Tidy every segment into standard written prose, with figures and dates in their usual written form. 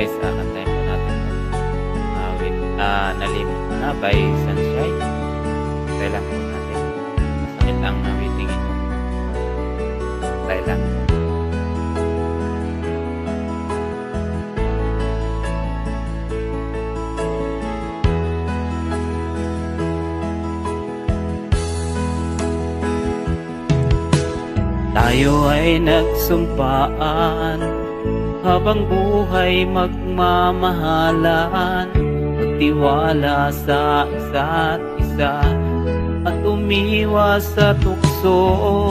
guys, kantahin po natin with Nalimot Na by Sunshine. Try lang po natin. Masakit ang nawitingin mo. Try lang. Tayo ay nagsumpaan, habang buhay magmamahalan, magtiwala sa isa't isa at umiwas sa tukso.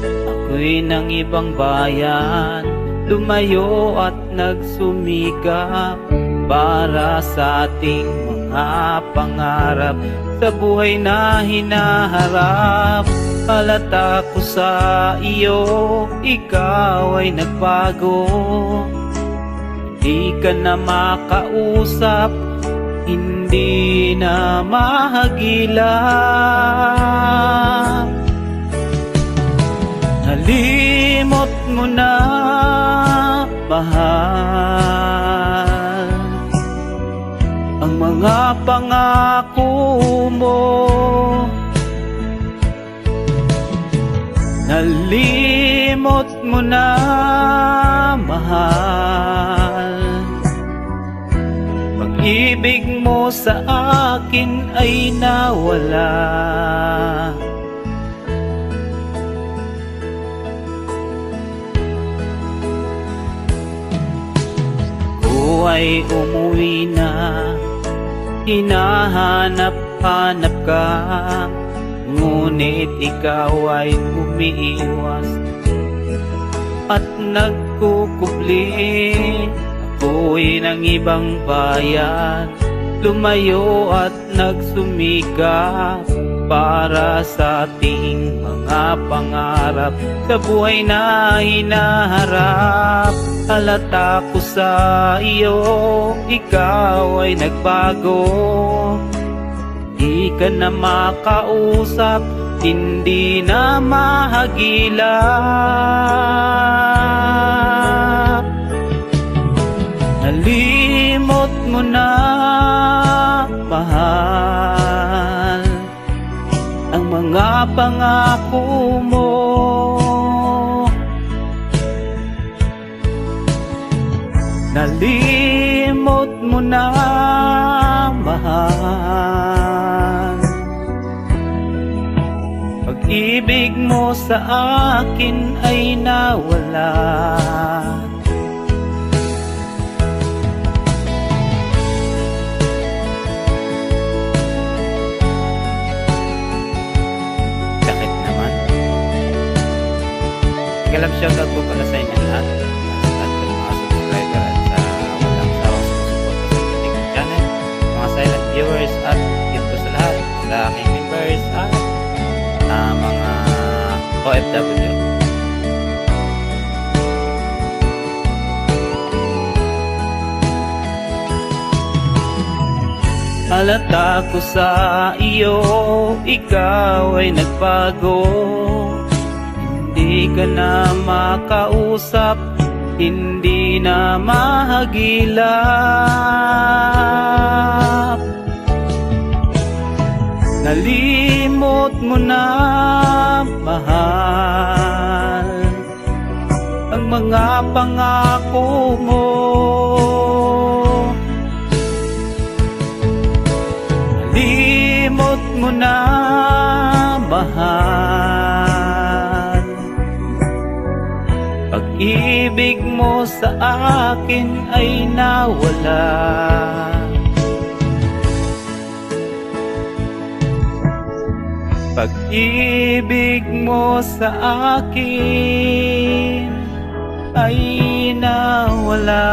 Ako'y ng ibang bayan, lumayo at nagsumikap para sa ating mga pangarap sa buhay na hinaharap. Halata ko sa iyo, ikaw ay nagbago. Hindi ka na makausap, hindi na mahagilap. Nalimot mo na, mahal, ang mga pangako mo. Nalimot mo na, mahal, pag-ibig mo sa akin ay nawala. Ako ay umuwi na, hinahanap-hanap ka, ngunit ikaw ay umiiwas at nagkukubli. Ako'y ng ibang bayan, lumayo at nagsumikap para sa ating mga pangarap sa buhay na hinaharap. Halata ko sa iyo, ikaw ay nagbago. Di ka na makausap, hindi na mahagilap. Nalimot mo na, mahal, ang mga pangako mo. Nalimot mo na, mahal, pag-ibig mo sa akin ay nawala. Sakit naman. Ikalam shoutout po pala sa inyo lahat. Sa mga subscriber at sa walang sawang sumusuporta sa ating channel, mga silent viewers, at higit po sa lahat sa aking members at mga OFW. Halata ko sa iyo, ikaw ay nagbago. Hindi ka na makausap, hindi na mahagilap. Nalimot mo na, mahal, ang mga pangako mo. Nalimot mo na, mahal, pag-ibig mo sa akin ay nawala. Pag-ibig mo sa akin ay nawala.